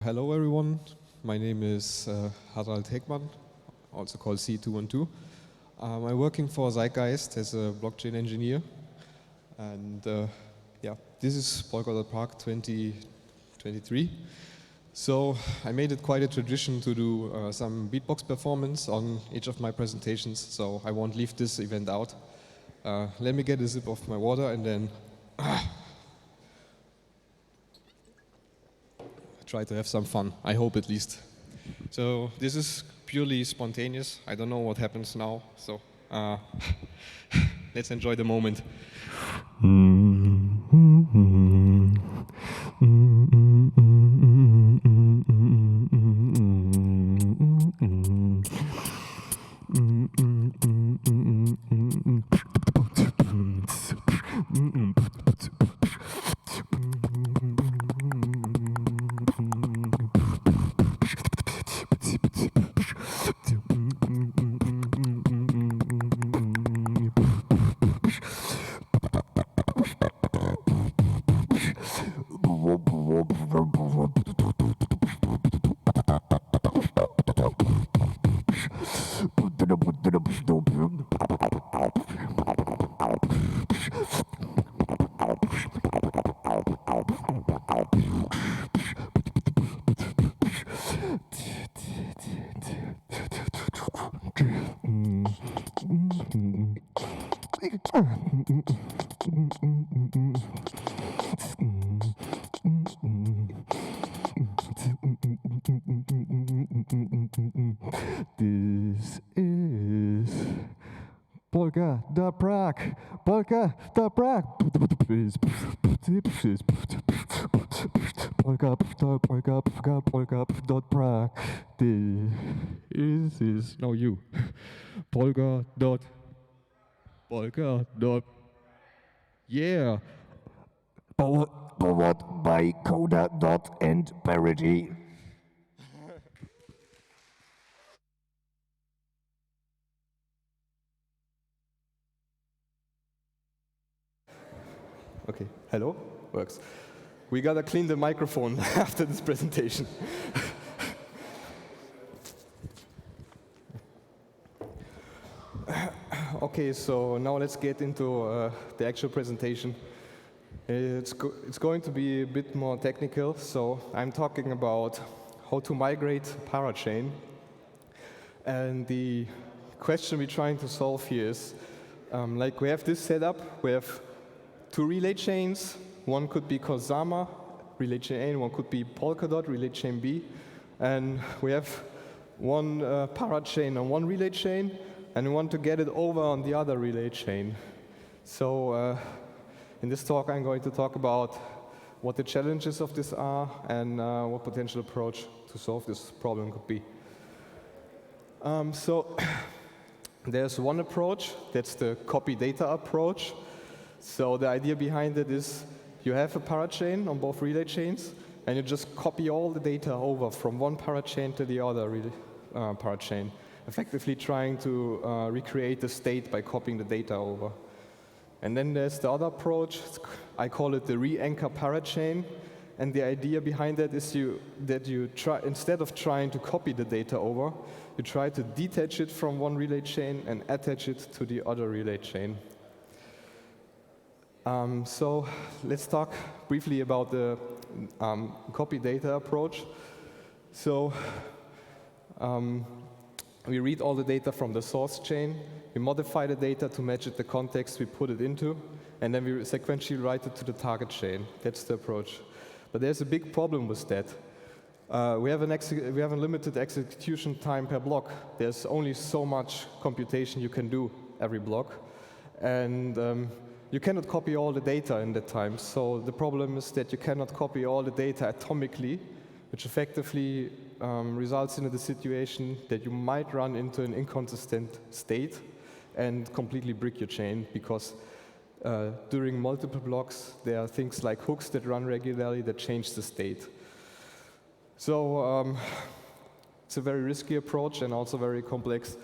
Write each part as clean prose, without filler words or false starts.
Hello everyone, my name is Harald Heckmann, also called C212. I'm working for Zeitgeist as a blockchain engineer, and yeah, this is PolkadotPrague 2023. So I made it quite a tradition to do some beatbox performance on each of my presentations, so I won't leave this event out. Let me get a sip of my water and then try to have some fun, I hope at least. So this is purely spontaneous. I don't know what happens now, so let's enjoy the moment. This is PolkadotPrague, PolkadotPrague. PolkadotPrague. This is no you. Polkadot. Yeah. Powered by Polkadot and parachain. Okay, hello? Works. We gotta clean the microphone after this presentation. Okay, so now let's get into the actual presentation. It's going to be a bit more technical, so I'm talking about how to migrate parachain. And the question we're trying to solve here is, like we have this setup, we have two relay chains. One could be called Zama, relay chain A, and one could be Polkadot, relay chain B. And we have one parachain on one relay chain, and we want to get it over on the other relay chain. So in this talk, I'm going to talk about what the challenges of this are and what potential approach to solve this problem could be. So there's one approach, that's the copy data approach. So the idea behind it is you have a parachain on both relay chains, and you just copy all the data over from one parachain to the other parachain, effectively trying to recreate the state by copying the data over. And then there's the other approach. I call it the Reanchor parachain. And the idea behind that is that you try, instead of trying to copy the data over, you try to detach it from one relay chain and attach it to the other relay chain. So let's talk briefly about the copy data approach. So we read all the data from the source chain, we modify the data to match it the context we put it into, and then we sequentially write it to the target chain. That's the approach. But there's a big problem with that. We have a limited execution time per block. There's only so much computation you can do every block. And you cannot copy all the data in that time. So the problem is that you cannot copy all the data atomically, which effectively results in the situation that you might run into an inconsistent state and completely break your chain, because during multiple blocks, there are things like hooks that run regularly that change the state. So it's a very risky approach and also very complex.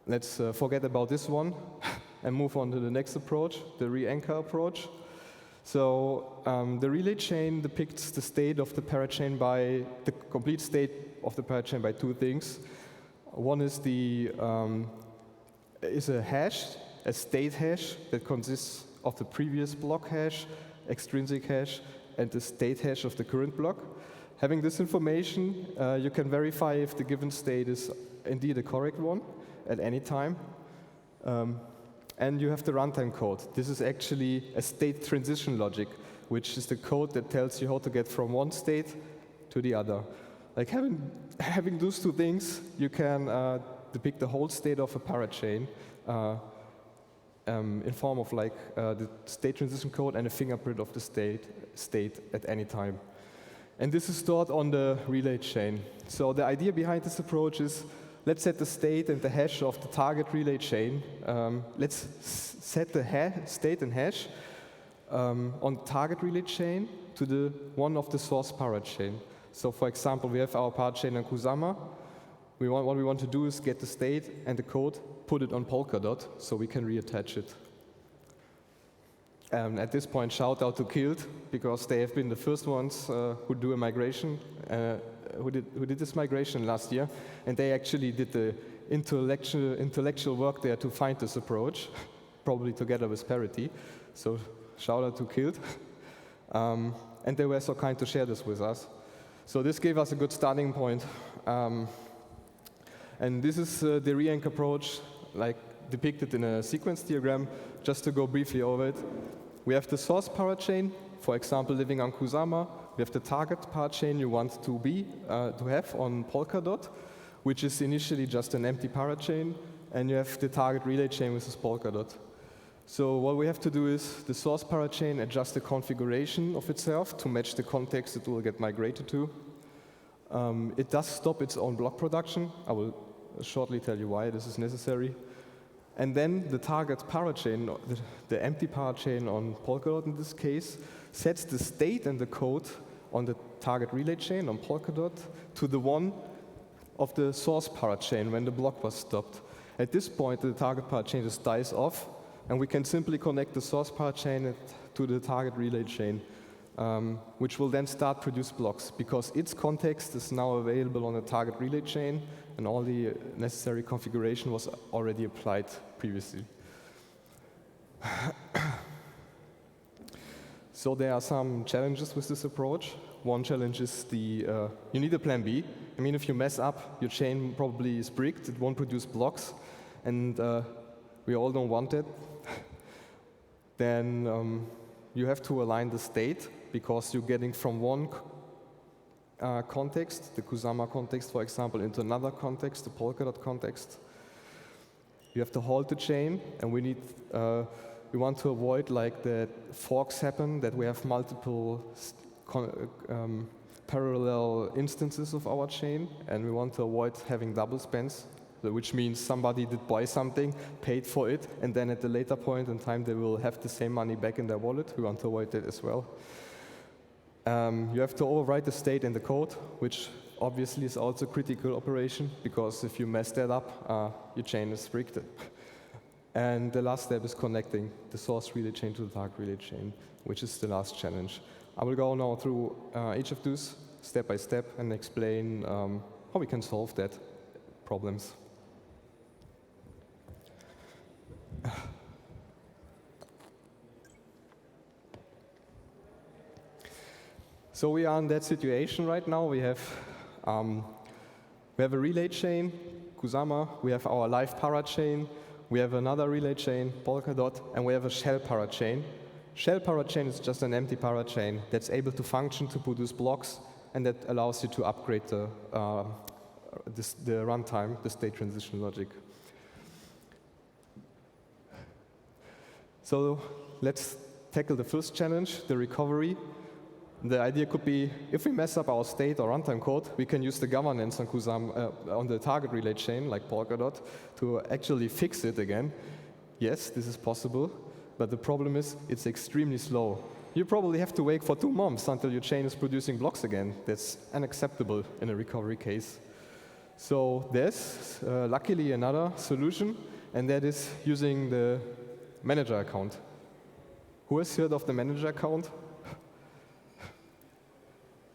Let's forget about this one and move on to the next approach, the Reanchor approach. So the relay chain depicts the state of the parachain by the complete state of the parachain by two things. One is a hash, a state hash that consists of the previous block hash, extrinsic hash, and the state hash of the current block. Having this information, you can verify if the given state is indeed a correct one at any time. And you have the runtime code. This is actually a state transition logic, which is the code that tells you how to get from one state to the other. Like having those two things, you can depict the whole state of a parachain in form of like the state transition code and a fingerprint of the state at any time. And this is stored on the relay chain. So the idea behind this approach is, let's set the state and the hash of the target relay chain. Let's set the state and hash on the target relay chain to the one of the source parachain. So for example, we have our parachain on Kusama. What we want to do is get the state and the code, put it on Polkadot, so we can reattach it. At this point, shout out to Kilt, because they have been the first ones who do a migration, who did this migration last year, and they actually did the intellectual work there to find this approach, probably together with Parity. So shout out to Kilt. And they were so kind to share this with us. So this gave us a good starting point. And this is the Reanchor approach, like depicted in a sequence diagram. Just to go briefly over it, we have the source parachain, for example, living on Kusama. We have the target parachain you want to have on Polkadot, which is initially just an empty parachain, and you have the target relay chain, which is Polkadot. So what we have to do is the source parachain adjust the configuration of itself to match the context it will get migrated to. It does stop its own block production. I will shortly tell you why this is necessary. And then the target parachain, the empty parachain on Polkadot in this case, sets the state and the code on the target relay chain on Polkadot to the one of the source parachain when the block was stopped. At this point, the target parachain just dies off, and we can simply connect the source parachain to the target relay chain, which will then start produce blocks, because its context is now available on the target relay chain, and all the necessary configuration was already applied previously. So there are some challenges with this approach. One challenge is you need a plan B. I mean, if you mess up, your chain probably is bricked, it won't produce blocks, and we all don't want it. Then you have to align the state, because you're getting from one context, the Kusama context, for example, into another context, the Polkadot context. You have to halt the chain, and we want to avoid like that forks happen, that we have multiple parallel instances of our chain, and we want to avoid having double spends, which means somebody did buy something, paid for it, and then at a later point in time they will have the same money back in their wallet. We want to avoid that as well. You have to overwrite the state in the code, which obviously is also a critical operation, because if you mess that up, your chain is bricked. And the last step is connecting the source relay chain to the target relay chain, which is the last challenge. I will go now through each of those step by step and explain how we can solve that problems. So we are in that situation right now. We have a relay chain, Kusama. We have our live parachain. We have another relay chain, Polkadot, and we have a shell parachain. Shell parachain is just an empty parachain that's able to function to produce blocks, and that allows you to upgrade the runtime, the state transition logic. So let's tackle the first challenge, the recovery. The idea could be, if we mess up our state or runtime code, we can use the governance on Kusama, on the target relay chain, like Polkadot, to actually fix it again. Yes, this is possible, but the problem is it's extremely slow. You probably have to wait for 2 months until your chain is producing blocks again. That's unacceptable in a recovery case. So there's luckily another solution, and that is using the manager account. Who has heard of the manager account?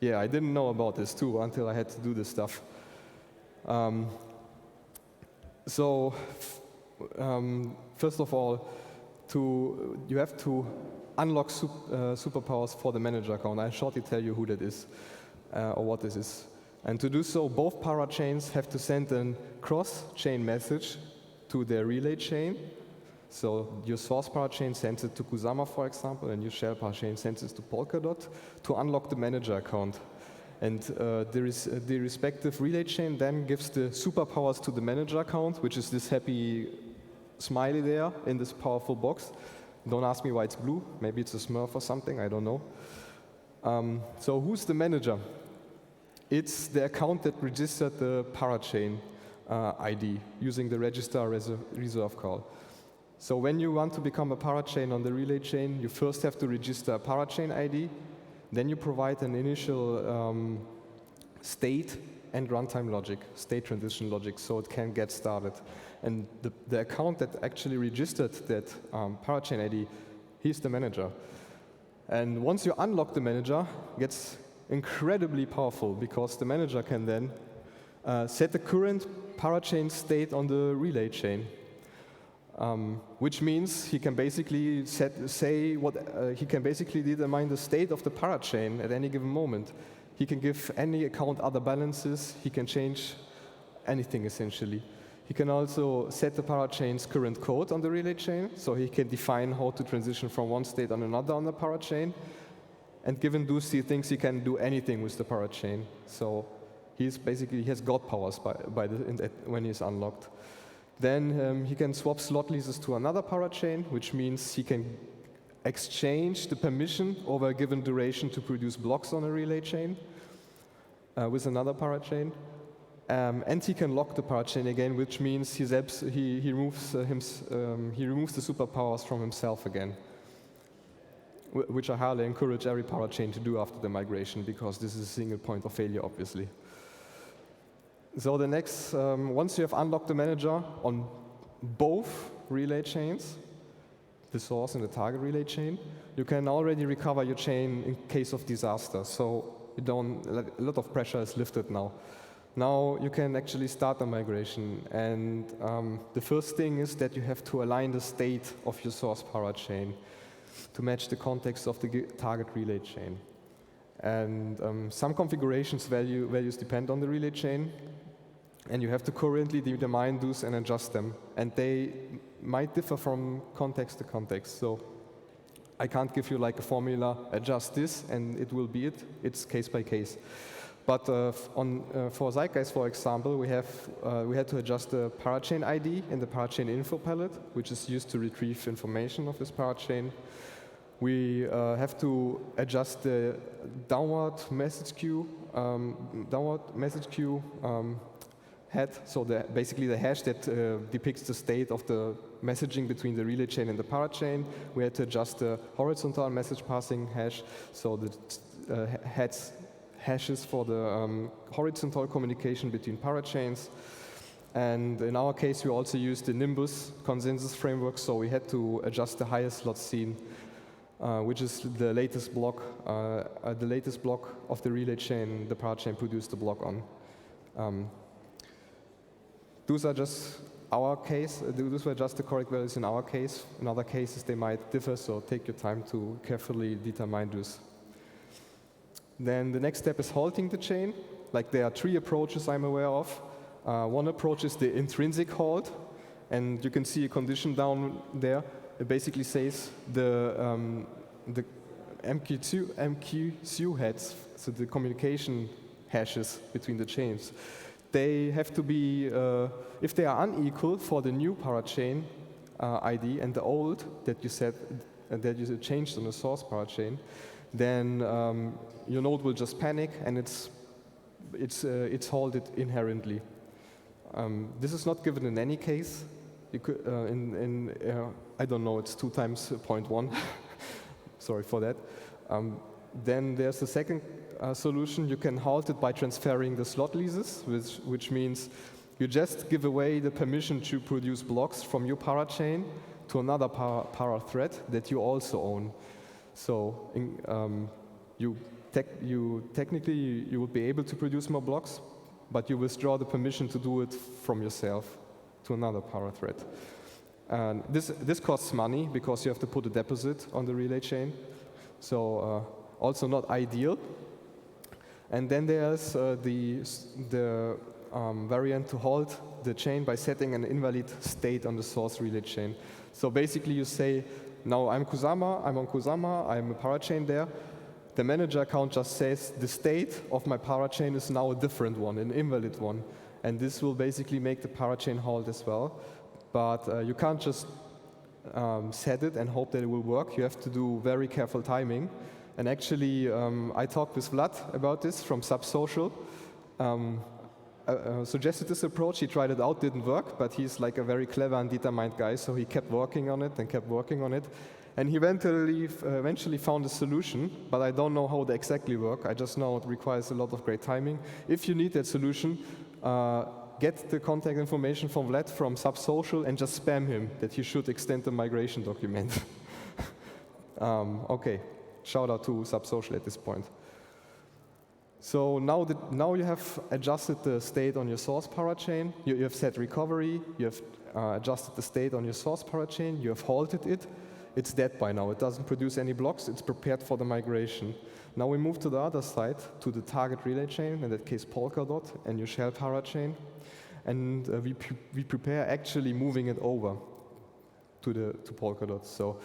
Yeah, I didn't know about this too until I had to do this stuff. First of all, you have to unlock superpowers for the manager account. I'll shortly tell you who that is or what this is. And to do so, both parachains have to send a cross-chain message to their relay chain. So your source parachain sends it to Kusama, for example, and your shell parachain sends it to Polkadot to unlock the manager account. And the respective relay chain then gives the superpowers to the manager account, which is this happy smiley there in this powerful box. Don't ask me why it's blue. Maybe it's a Smurf or something, I don't know. So who's the manager? It's the account that registered the parachain ID using the register reserve call. So when you want to become a parachain on the relay chain, you first have to register a parachain ID. Then you provide an initial state and runtime logic, state transition logic, so it can get started. And the account that actually registered that parachain ID, he's the manager. And once you unlock the manager, it gets incredibly powerful because the manager can then set the current parachain state on the relay chain. Which means he can basically he can basically determine the state of the parachain at any given moment. He can give any account other balances. He can change anything essentially. He can also set the parachain's current code on the relay chain, so he can define how to transition from one state on another on the parachain. And given those three things, he can do anything with the parachain. So he has God powers when he's unlocked. Then he can swap slot leases to another parachain, which means he can exchange the permission over a given duration to produce blocks on a relay chain with another parachain. And he can lock the parachain again, which means he removes the superpowers from himself again, which I highly encourage every parachain to do after the migration, because this is a single point of failure, obviously. So the next, once you have unlocked the manager on both relay chains, the source and the target relay chain, you can already recover your chain in case of disaster. So a lot of pressure is lifted now. Now you can actually start the migration. And the first thing is that you have to align the state of your source parachain to match the context of the target relay chain. And some configurations values depend on the relay chain. And you have to currently determine those and adjust them. And they might differ from context to context. So I can't give you like a formula, adjust this, and it will be it. It's case by case. But for Zeitgeist, for example, we had to adjust the parachain ID in the parachain info palette, which is used to retrieve information of this parachain. We have to adjust the downward message queue head, so basically the hash that depicts the state of the messaging between the relay chain and the parachain. We had to adjust the horizontal message passing hash, so the hashes for the horizontal communication between parachains. And in our case, we also used the Nimbus consensus framework, so we had to adjust the highest slot scene, which is the latest block of the relay chain the parachain produced the block on. Those are just our case. Those were just the correct values in our case. In other cases, they might differ, so take your time to carefully determine those. Then the next step is halting the chain. Like there are 3 approaches I'm aware of. One approach is the intrinsic halt, and you can see a condition down there. It basically says the MQ heads, so the communication hashes between the chains, they have to be, if they are unequal for the new parachain ID and the old that you changed on the source parachain, then your node will just panic and it's halted inherently. This is not given in any case. You could, I don't know, it's 2 times 0.1. Sorry for that. Then there's the second solution. You can halt it by transferring the slot leases, which means you just give away the permission to produce blocks from your parachain to another para thread that you also own. So technically you would be able to produce more blocks, but you withdraw the permission to do it from yourself to another para thread. And this costs money because you have to put a deposit on the relay chain. So also not ideal. And then there's the variant to halt the chain by setting an invalid state on the source relay chain. So basically you say, now I'm on Kusama, I'm a parachain there. The manager account just says the state of my parachain is now a different one, an invalid one. And this will basically make the parachain halt as well. But you can't just set it and hope that it will work. You have to do very careful timing. And actually, I talked with Vlad about this from Subsocial. Suggested this approach. He tried it out, didn't work, but he's like a very clever and determined guy, so he kept working on it and kept working on it. And he eventually found a solution, but I don't know how they exactly work. I just know it requires a lot of great timing. If you need that solution, get the contact information from Vlad from Subsocial and just spam him that he should extend the migration document. Okay, shout out to Subsocial at this point. So now you have adjusted the state on your source parachain. You have set recovery. You have adjusted the state on your source parachain. You have halted it. It's dead by now. It doesn't produce any blocks. It's prepared for the migration. Now we move to the other side, to the target relay chain, in that case Polkadot, and your shell parachain. And we prepare actually moving it over to Polkadot. So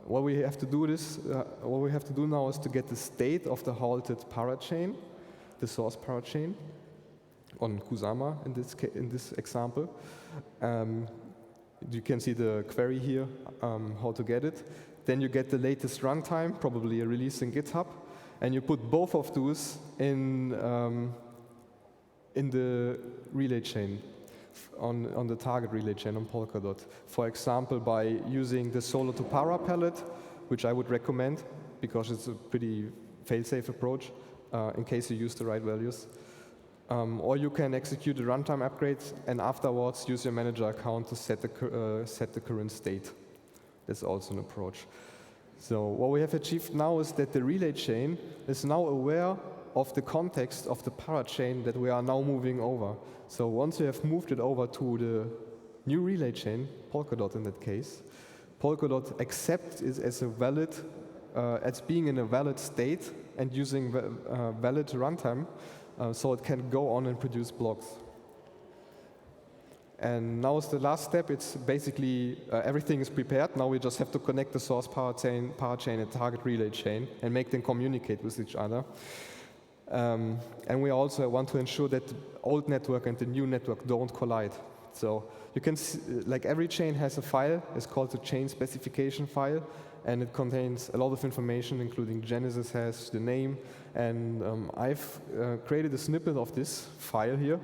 what we have to do now is to get the state of the halted parachain, the source parachain, on Kusama in this example. You can see the query here, how to get it. Then you get the latest runtime, probably a release in GitHub, and you put both of those in the relay chain, on the target relay chain on Polkadot. For example, by using the solo to para palette, which I would recommend because it's a pretty fail-safe approach in case you use the right values. Or you can execute the runtime upgrades and afterwards use your manager account to set the current state. That's also an approach. So what we have achieved now is that the relay chain is now aware of the context of the parachain that we are now moving over. So once you have moved it over to the new relay chain, Polkadot in that case, Polkadot accepts it as a valid, as being in a valid state and using valid runtime, so it can go on and produce blocks. And now is the last step. It's basically everything is prepared. Now we just have to connect the source parachain and target relay chain and make them communicate with each other. And we also want to ensure that the old network and the new network don't collide. So you can see, like every chain has a file. It's called the chain specification file, and it contains a lot of information, including Genesis hash, the name, and I've created a snippet of this file here.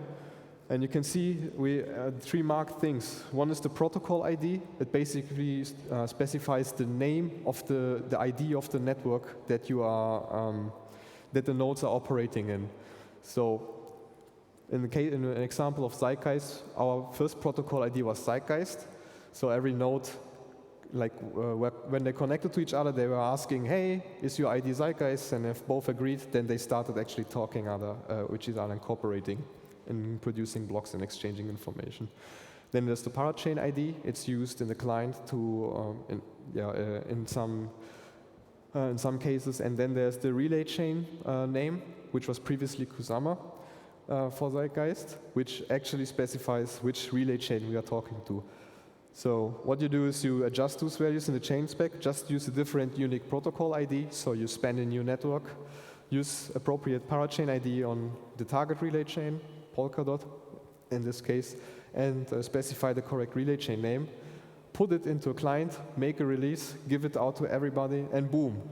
And you can see we three marked things. One is the protocol ID. It basically specifies the name of the ID of the network that you are that the nodes are operating in. So in an example of Zeitgeist, our first protocol ID was Zeitgeist. So every node, like when they connected to each other, they were asking, hey, is your ID Zeitgeist? And if both agreed, then they started actually talking with each other and cooperating and producing blocks and exchanging information. Then there's the parachain ID. It's used in the client to, in some cases. And then there's the relay chain name, which was previously Kusama for Zeitgeist, which actually specifies which relay chain we are talking to. So what you do is you adjust those values in the chain spec, just use a different unique protocol ID, so you span a new network, use appropriate parachain ID on the target relay chain, Polkadot in this case, and specify the correct relay chain name, put it into a client, make a release, give it out to everybody, and boom,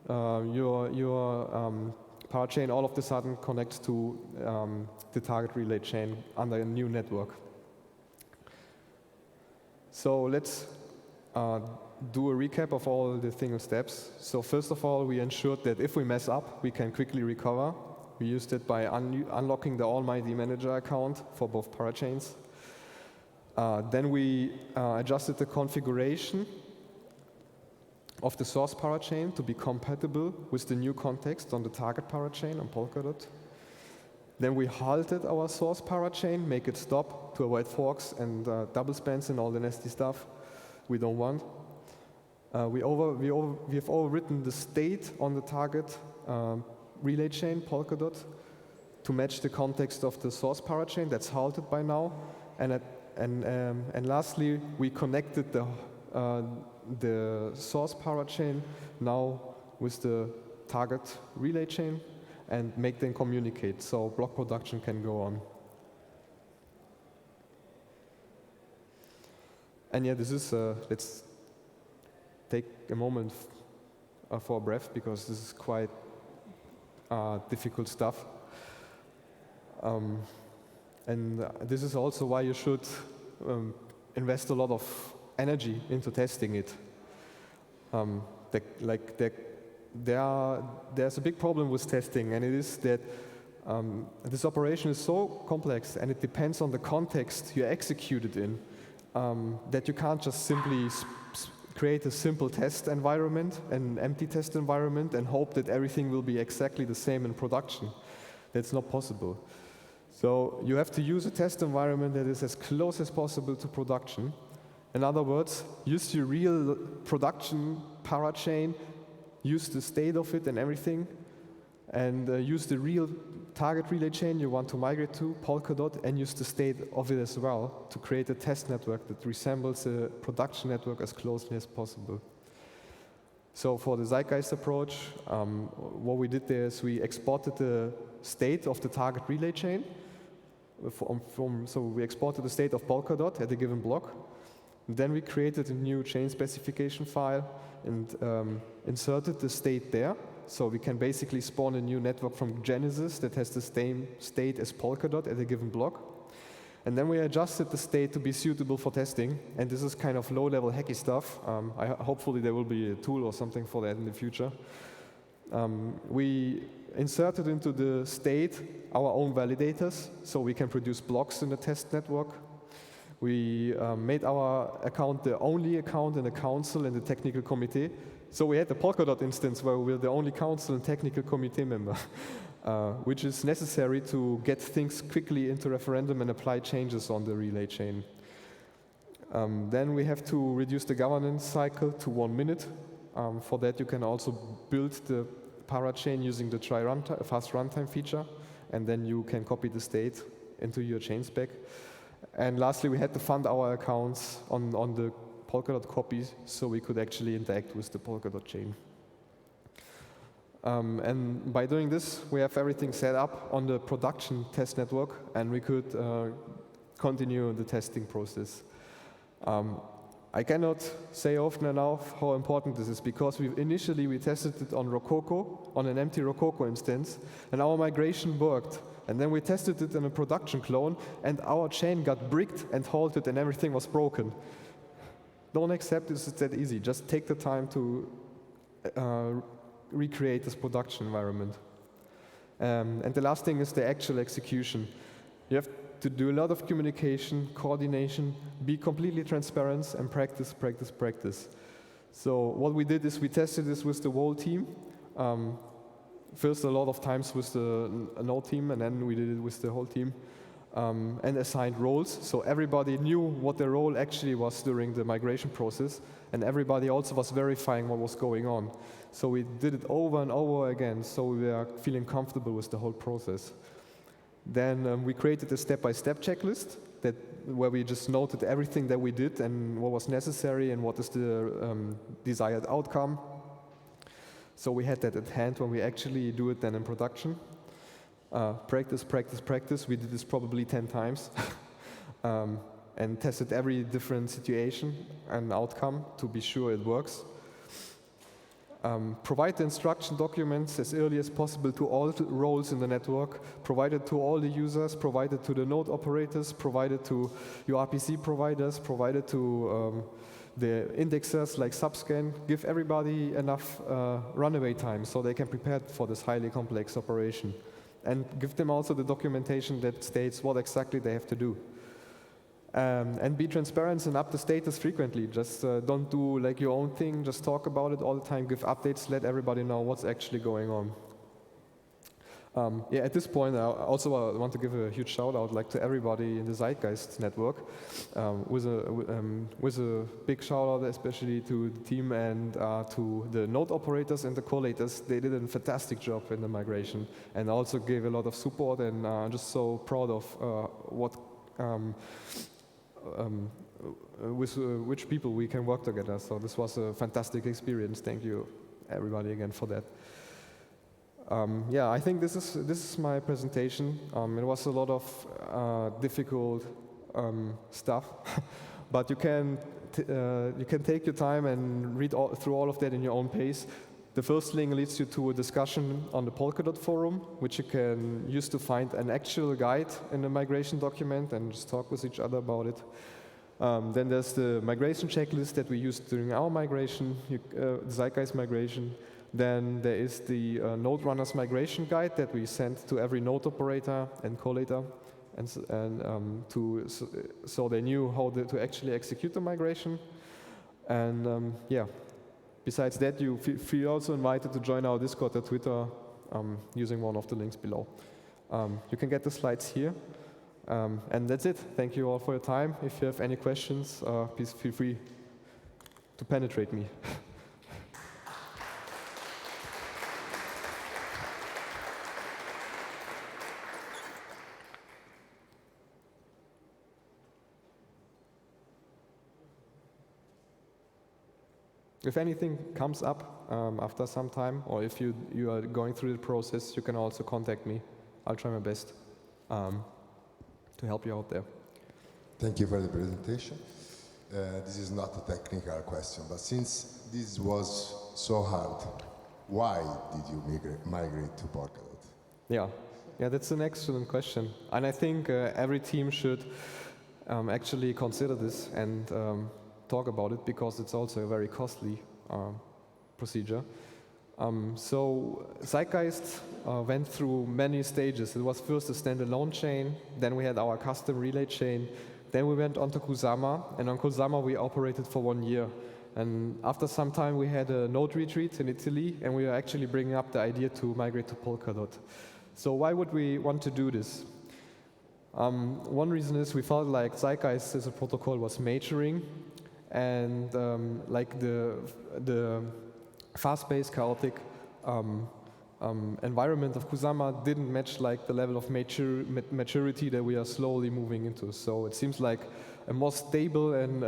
your parachain all of a sudden connects to the target relay chain under a new network. So let's do a recap of all the single steps. So first of all, we ensured that if we mess up, we can quickly recover. We used it by unlocking the almighty manager account for both parachains. Then we adjusted the configuration of the source parachain to be compatible with the new context on the target parachain on Polkadot. Then we halted our source parachain, make it stop to avoid forks and double spans and all the nasty stuff we don't want. We have overwritten the state on the target relay chain, Polkadot, to match the context of the source parachain. That's halted by now. And lastly, we connected the source parachain now with the target relay chain and make them communicate so block production can go on. And yeah, this is, let's take a moment for a breath because this is quite difficult stuff. And this is also why you should invest a lot of energy into testing it. There's a big problem with testing, and it is that this operation is so complex and it depends on the context you execute it in, that you can't just simply create a simple test environment, an empty test environment, and hope that everything will be exactly the same in production. That's not possible. So you have to use a test environment that is as close as possible to production. In other words, use your real production parachain, use the state of it and everything, and use the real target relay chain you want to migrate to, Polkadot, and use the state of it as well to create a test network that resembles a production network as closely as possible. So for the Zeitgeist approach, what we did there is we exported the state of the target relay chain. So we exported the state of Polkadot at a given block. Then we created a new chain specification file and inserted the state there. So we can basically spawn a new network from Genesis that has the same state as Polkadot at a given block. And then we adjusted the state to be suitable for testing. And this is kind of low-level hacky stuff. Hopefully there will be a tool or something for that in the future. We inserted into the state our own validators, so we can produce blocks in the test network. We made our account the only account in the council and the technical committee. So we had the Polkadot instance where we were the only council and technical committee member, which is necessary to get things quickly into referendum and apply changes on the relay chain. Then we have to reduce the governance cycle to 1 minute. For that, you can also build the parachain using the fast runtime feature, and then you can copy the state into your chain spec. And lastly, we had to fund our accounts on the Polkadot copies so we could actually interact with the Polkadot chain. And by doing this, we have everything set up on the production test network, and we could continue the testing process. I cannot say often enough how important this is, because initially we tested it on Rococo, on an empty Rococo instance, and our migration worked. And then we tested it in a production clone, and our chain got bricked and halted, and everything was broken. Don't accept this, it's that easy. Just take the time to recreate this production environment. And the last thing is the actual execution. You have to do a lot of communication, coordination, be completely transparent, and practice, practice, practice. So what we did is we tested this with the whole team. First a lot of times with the node team, and then we did it with the whole team, and assigned roles. So everybody knew what their role actually was during the migration process, and everybody also was verifying what was going on. So we did it over and over again, so we were feeling comfortable with the whole process. Then we created a step-by-step checklist where we just noted everything that we did and what was necessary and what is the desired outcome. So we had that at hand when we actually do it then in production. Practice, practice, practice. We did this probably 10 times and tested every different situation and outcome to be sure it works. Provide the instruction documents as early as possible to all the roles in the network, provided to all the users, provided to the node operators, provided to your RPC providers, provided to the indexers like Subscan. Give everybody enough runaway time so they can prepare for this highly complex operation. And give them also the documentation that states what exactly they have to do. And be transparent and up the status frequently. Just don't do like your own thing, just talk about it all the time, give updates, let everybody know what's actually going on. At this point, I also want to give a huge shout out like to everybody in the Zeitgeist network, with a big shout out especially to the team and to the node operators and the collators. They did a fantastic job in the migration and also gave a lot of support, and I'm just so proud of with which people we can work together. So this was a fantastic experience. Thank you everybody again for that. I think this is my presentation. It was a lot of difficult stuff, but you can take your time and read through all of that in your own pace. The first link leads you to a discussion on the Polkadot forum, which you can use to find an actual guide in the migration document and just talk with each other about it. Then there's the migration checklist that we used during our migration, the Zeitgeist migration. Then there is the node runners migration guide that we sent to every node operator and collator, so they knew how to actually execute the migration. And besides that, you feel also invited to join our Discord or Twitter using one of the links below. You can get the slides here. And that's it. Thank you all for your time. If you have any questions, please feel free to penetrate me. If anything comes up after some time, or if you are going through the process, you can also contact me. I'll try my best to help you out there. Thank you for the presentation. This is not a technical question, but since this was so hard, why did you migrate to Polkadot? Yeah, that's an excellent question. And I think every team should actually consider this and talk about it, because it's also a very costly procedure. So Zeitgeist went through many stages. It was first a standalone chain, then we had our custom relay chain, then we went on to Kusama, and on Kusama we operated for 1 year. And after some time we had a node retreat in Italy, and we were actually bringing up the idea to migrate to Polkadot. So why would we want to do this? One reason is we felt like Zeitgeist as a protocol was maturing, and like the fast-paced, chaotic environment of Kusama didn't match like the level of maturity that we are slowly moving into. So it seems like a more stable and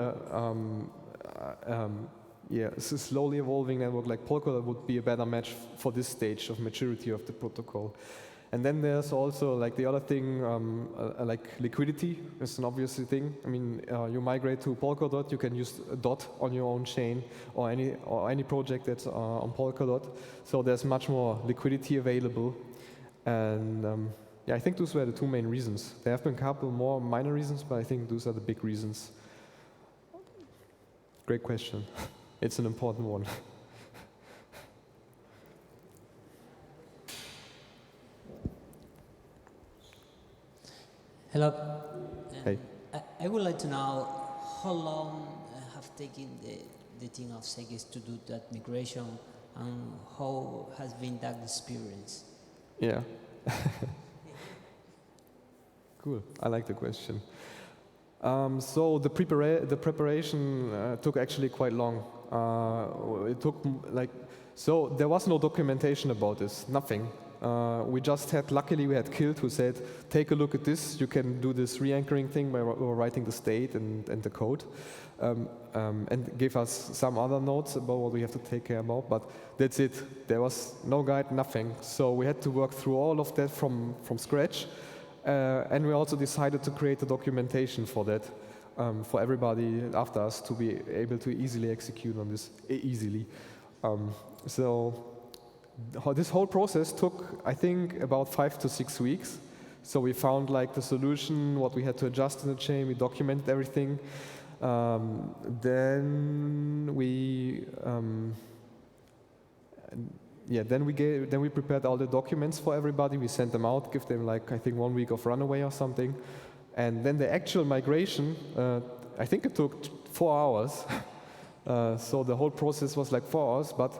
slowly evolving network like Polkadot would be a better match for this stage of maturity of the protocol. And then there's also like the other thing, like liquidity is an obvious thing. I mean, you migrate to Polkadot, you can use a dot on your own chain or any project that's on Polkadot. So there's much more liquidity available. And I think those were the two main reasons. There have been a couple more minor reasons, but I think those are the big reasons. Great question. It's an important one. Hello. Hey. I would like to know how long have taken the team of Zeitgeist to do that migration, and how has been that experience? Yeah. Cool. I like the question. So the preparation took actually quite long. It took so there was no documentation about this, nothing. We just had, luckily we had Kilt who said, take a look at this, you can do this re-anchoring thing by writing the state and the code, and gave us some other notes about what we have to take care about, but that's it. There was no guide, nothing. So we had to work through all of that from scratch, and we also decided to create a documentation for that, for everybody after us to be able to easily execute on this, easily. So this whole process took, I think, about 5 to 6 weeks. So we found like the solution, what we had to adjust in the chain, we documented everything. Then we prepared all the documents for everybody. We sent them out, give them like, I think, 1 week of runaway or something. And then the actual migration, I think it took 4 hours. So the whole process was like 4 hours, but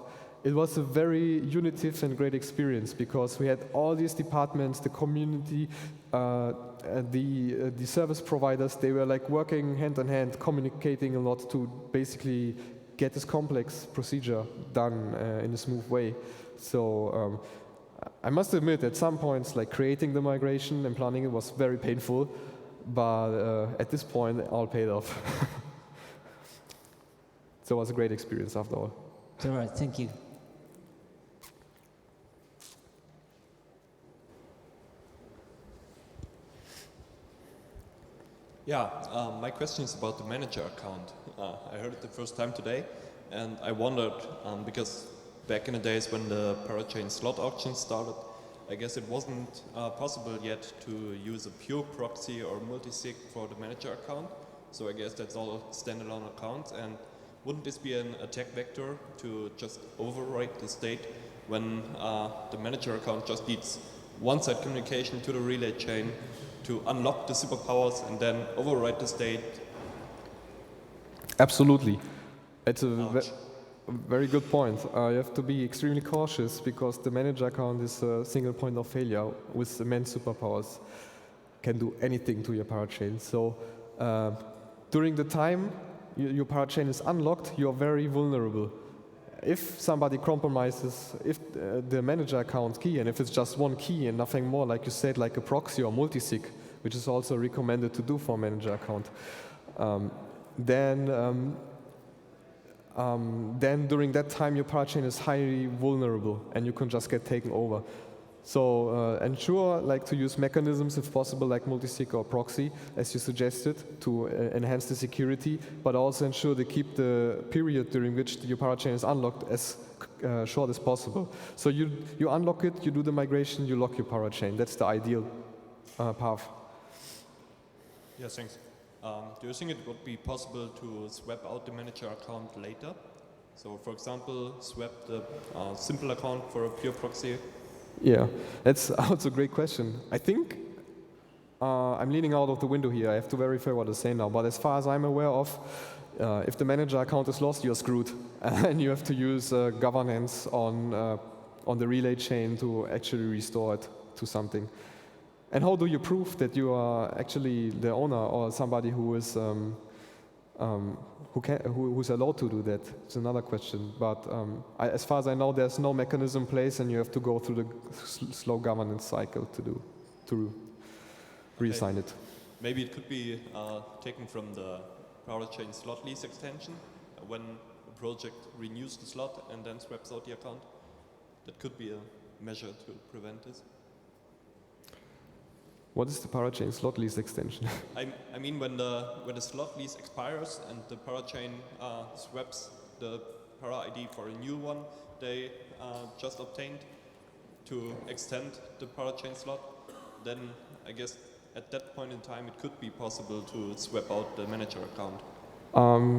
it was a very unitive and great experience because we had all these departments, the community, the service providers. They were like working hand in hand, communicating a lot to basically get this complex procedure done in a smooth way. So I must admit, at some points, like creating the migration and planning it was very painful, but at this point, it all paid off. So it was a great experience after all. All right, thank you. Yeah, my question is about the manager account. I heard it the first time today, and I wondered, because back in the days when the parachain slot auction started, I guess it wasn't possible yet to use a pure proxy or multisig for the manager account. So I guess that's all standalone accounts. And wouldn't this be an attack vector to just overwrite the state when the manager account just needs one-side communication to the relay chain to unlock the superpowers and then overwrite the state? Absolutely. It's a very good point. You have to be extremely cautious because the manager account is a single point of failure with immense superpowers. Can do anything to your parachain. So during the time your parachain is unlocked, you're very vulnerable. If somebody compromises the manager account key, and if it's just one key and nothing more, like you said, like a proxy or multisig, which is also recommended to do for a manager account, then during that time your parachain is highly vulnerable and you can just get taken over. So ensure like to use mechanisms if possible like multisig or proxy as you suggested to enhance the security, but also ensure to keep the period during which your parachain is unlocked as short as possible. So you unlock it, you do the migration, you lock your parachain. That's the ideal path. Yeah, thanks. Do you think it would be possible to swap out the manager account later? So for example, swap the simple account for a pure proxy? Yeah, that's also a great question. I think I'm leaning out of the window here. I have to verify what I say now. But as far as I'm aware of, if the manager account is lost, you're screwed. And you have to use governance on the relay chain to actually restore it to something. And how do you prove that you are actually the owner or somebody who is who's allowed to do that? It's another question. But as far as I know, there's no mechanism in place, and you have to go through the slow governance cycle to reassign it. Maybe it could be taken from the parachain slot lease extension when a project renews the slot and then swaps out the account. That could be a measure to prevent this. What is the parachain slot lease extension? I mean when the slot lease expires and the parachain swaps the para ID for a new one they just obtained to extend the parachain slot, then I guess at that point in time it could be possible to swap out the manager account.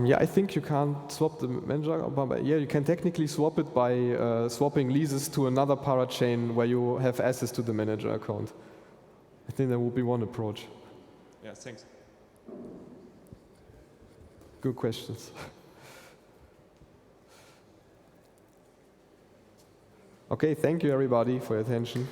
Yeah, I think you can't swap the manager, but yeah, you can technically swap it by swapping leases to another parachain where you have access to the manager account. I think that would be one approach. Yeah, thanks. Good questions. Okay, thank you everybody for your attention.